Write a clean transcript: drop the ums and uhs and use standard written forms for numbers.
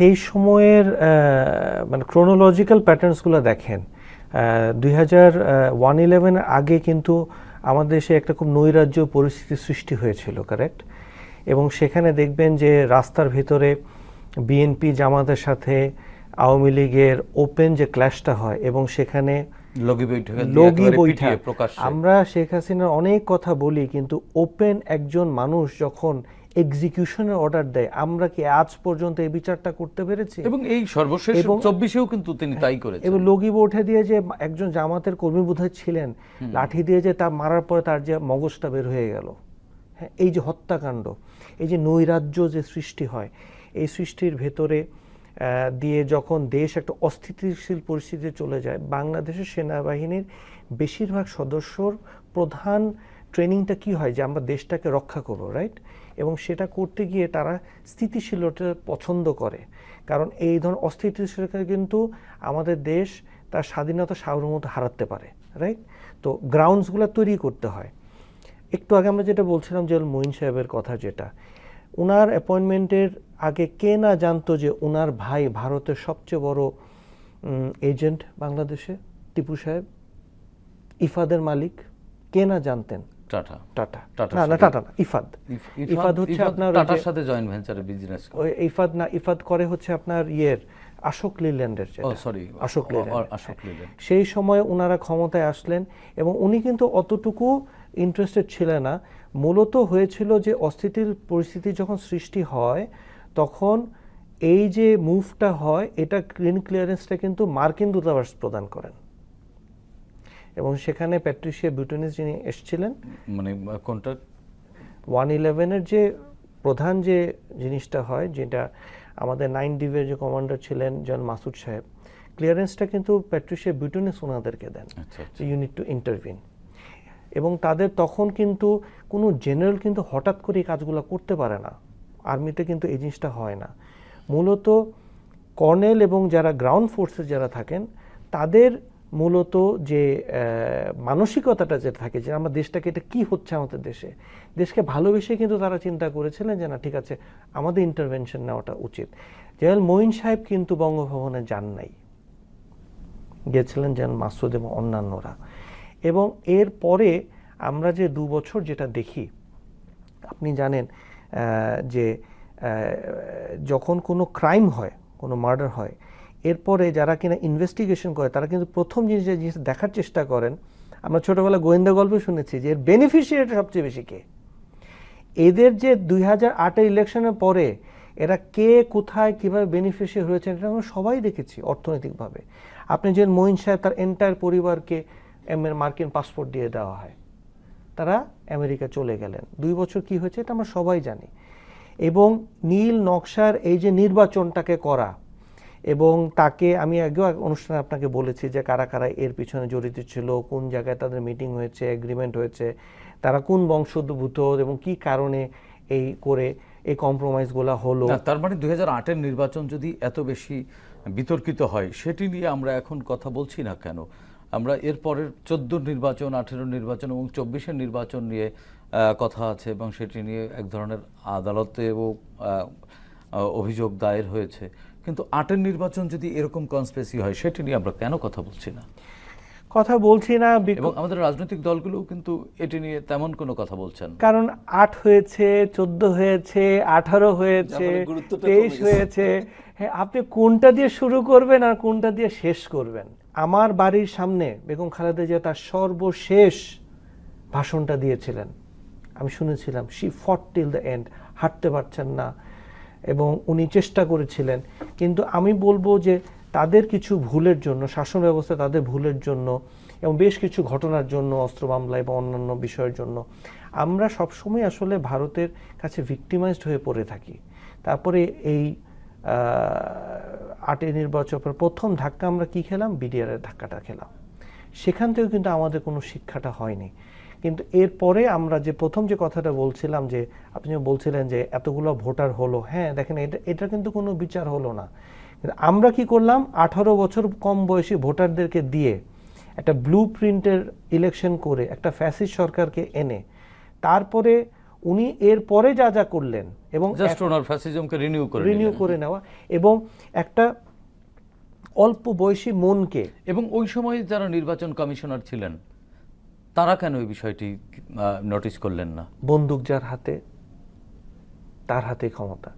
সেই সময়ের মানে ক্রোনোলজিক্যাল প্যাটার্নসগুলো দেখেন, 2011 আগে কিন্তু আমাদের দেশে একটা খুব নৈরাজ্য পরিস্থিতির সৃষ্টি হয়েছিল, কারেক্ট? এবং সেখানে দেখবেন যে রাস্তার ভিতরে বিএনপি জামাতের সাথে আওয়ামী লীগের ওপেন যে ক্ল্যাশটা হয় এবং সেখানে লগি বৈঠা, আমরা শেখ হাসিনার অনেক কথা বলি, কিন্তু ওপেন একজন মানুষ যখন এক্সিকিউশনের অর্ডার দেয়, আমরা কি আজ পর্যন্ত এই বিচারটা করতে পেরেছি? এবং এই সর্বশেষ 24-এও কিন্তু তিনি তাই করেছেন। এবং লগি বৈঠা দিয়ে যে একজন জামাতের কর্মী বোধহয় ছিলেন, লাঠি দিয়ে যে তা মারার পরে তার যে মগজটা বের হয়ে গেল, হ্যাঁ, এই যে হত্যাকাণ্ড, এই যে নৈরাজ্য যে সৃষ্টি হয়, এই সৃষ্টির ভেতরে দিয়ে যখন দেশ একটা অস্থিতিশীল পরিস্থিতিতে চলে যায়, বাংলাদেশের সেনাবাহিনীর বেশিরভাগ সদস্যর প্রধান ট্রেনিংটা কি হয়, যে আমরা দেশটাকে রক্ষা করবো, রাইট? এবং সেটা করতে গিয়ে তারা স্থিতিশীলতা পছন্দ করে, কারণ এই ধরনের অস্থিতিশীলতা কিন্তু আমাদের দেশ তার স্বাধীনতা সার্বভৌমত্ব হারাতে পারে, রাইট? তো গ্রাউন্ডসগুলো তৈরি করতে হয়। একটু আগে আমরা যেটা বলছিলাম জেনারেল মঈন সাহেবের কথা, যেটা ওনার অ্যাপয়েন্টমেন্টের আগে কে না জানতো যে ওনার ভাই ভারতের সবচেয়ে বড় এজেন্ট বাংলাদেশে, টিপু সাহেব, ইফাদের মালিক, কে না জানতেন? টাটা। ইফাদ হচ্ছে আপনার টাটার সাথে জয়েন্ট ভেঞ্চারে বিজনেস করে। ইফাদ করে হচ্ছে আপনার অশোক লিল্যান্ডের, অশোক লিল্যান্ড। সেই সময় ওনারা ক্ষমতায় আসলেন এবং উনি কিন্তু অতটুকু ইন্টারেস্টেড ছিলেন না। মূলত হয়েছিল যে অস্থিতির পরিস্থিতি যখন সৃষ্টি হয়, তখন এই যে মুভটা হয়, এটা গ্রিন ক্লিয়ারেন্সটা কিন্তু মার্কিন দূতাবাস প্রদান করেন এবং সেখানে প্যাট্রিশিয়া বুটেনিস যিনি এসেছিলেন, মানে কোনটা 111-এর যে প্রধান যে জিনিসটা হয়, যেটা আমাদের 9 ডিভির যে কমান্ডার ছিলেন জেনারেল মাসুদ সাহেব, ক্লিয়ারেন্সটা কিন্তু প্যাট্রিশিয়া বুটেনিস ওনাদেরকে দেন, ইউনিট টু ইন্টারভিন। এবং তাদের তখন কিন্তু কোনো জেনারেল কিন্তু হঠাৎ করে এই কাজগুলো করতে পারে না, আর্মিতে কিন্তু এই জিনিসটা হয় না। মূলত কর্নেল এবং যারা গ্রাউন্ড ফোর্সে যারা থাকেন, তাদের মূলত যে মানসিকতাটা যেটা থাকে, যে আমরা দেশটাকে, এটা কি হচ্ছে আমাদের দেশে, দেশকে ভালোবেসে কিন্তু তারা চিন্তা করেছিলেন যে না, ঠিক আছে, আমাদের ইন্টারভেনশন নেওয়াটা উচিত। জেনারেল মঈন সাহেব কিন্তু বঙ্গভবনে যান নাই, গিয়েছিলেন জেনারেল মাসুদ এবং অন্যান্যরা। এবং এর পরে আমরা যে 2 বছর যেটা দেখি, আপনি জানেন যে যখন কোনো ক্রাইম হয়, কোনো মার্ডার হয়, এরপরে যারা কিনা ইনভেস্টিগেশন করে, তারা কিন্তু প্রথম জিনিস দেখার চেষ্টা করেন, আমরা ছোটবেলা গোয়েন্দা গল্পে শুনেছি যে এর বেনিফিশিয়ারিটা সবচেয়ে বেশি কে। এদের যে 2008-এর ইলেকশনের পরে এরা কে কোথায় কিভাবে বেনিফিশিয়ারি হয়েছে, এটা আমরা সবাই দেখেছি অর্থনৈতিকভাবে। আপনি যে মঈন সাহেব, তার এন্টায়ার পরিবারকে মার্কিন পাসপোর্ট দিয়ে দেওয়া হয়, তারা আমেরিকা চলে গেলেন। 2 বছর কি হয়েছে এটা আমরা সবাই জানি। এবং নীল নকশার এই যে নির্বাচনটাকে করা, এবং তাকে আমি আগেও অনুষ্ঠানে আপনাকে বলেছি যে কারা কারা এর পিছনে জড়িত ছিল, কোন জায়গায় তাদের মিটিং হয়েছে, এগ্রিমেন্ট হয়েছে, তারা কোন বংশোদ্ভূত এবং কি কারণে এই করে এই কম্প্রোমাইজগুলো হলো। তার মানে 2008-এর নির্বাচন যদি এত বেশি বিতর্কিত হয়, সেটি নিয়ে আমরা এখন কথা বলছি না কেন? আমরা এর পরের 14 নির্বাচন, 18 নির্বাচন এবং 24-এর নির্বাচন নিয়ে কথা আছে এবং সেটি নিয়ে এক ধরনের আদালতেও অভিযোগ দায়ের হয়েছে। কিন্তু 8-এর নির্বাচন যদি এরকম কনস্পিরেসি হয়, সেটি নিয়ে আমরা কেন কথা বলছি না? এবং আমাদের রাজনৈতিক দলগুলোও কিন্তু এটি নিয়ে তেমন কোনো কথা বলছেন, কারণ 8 হয়েছে, 14 হয়েছে, 18 হয়েছে, 23 হয়েছে। হ্যাঁ, আপনি কোনটা দিয়ে শুরু করবেন আর কোনটা দিয়ে শেষ করবেন? আমার বাড়ির সামনে বেগম খালেদা জিয়া তার সর্বশেষ ভাষণটা দিয়েছিলেন, আমি শুনেছিলাম। শি ফট টিল দ্য এন্ড, হাঁটতে পারছেন না এবং উনি চেষ্টা করেছিলেন। কিন্তু আমি বলবো যে তাদের কিছু ভুলের জন্য, শাসন ব্যবস্থা তাদের ভুলের জন্য এবং বেশ কিছু ঘটনার জন্য, অস্ত্র মামলা এবং অন্যান্য বিষয়ের জন্য আমরা সবসময় আসলে ভারতের কাছে ভিক্টিমাইজড হয়ে পড়ে থাকি। তারপরে এই 8-এর নির্বাচনের প্রথম ধাক্কা আমরা কি খেলাম? বিডিআরের ধাক্কাটা খেলাম। সেখান থেকেও কিন্তু আমাদের কোনো শিক্ষাটা হয়নি। কিন্তু এরপরে আমরা যে প্রথম যে কথাটা বলছিলাম, যে আপনি বলছিলেন যে এতগুলো ভোটার হলো, হ্যাঁ দেখেন, এটা কিন্তু কোনো বিচার হলো না। কিন্তু আমরা কি করলাম? 18 বছর কম বয়সী ভোটারদেরকে দিয়ে একটা ব্লু প্রিন্টের ইলেকশন করে একটা ফ্যাসিস্ট সরকারকে এনে, তারপরে উনি এর পরে যা যা করলেন এবং জাস্ট ওনার ফ্যাসিজমকে রিনিউ করে রিনিউ নিলেন। করে নেওয়া এবং একটা অল্প বয়সী মনকে, এবং ওই সময় যারা নির্বাচন কমিশনার ছিলেন তারা কেন এই বিষয়টি নোটিস করলেন না? বন্দুক যার হাতে তার হাতে ক্ষমতা।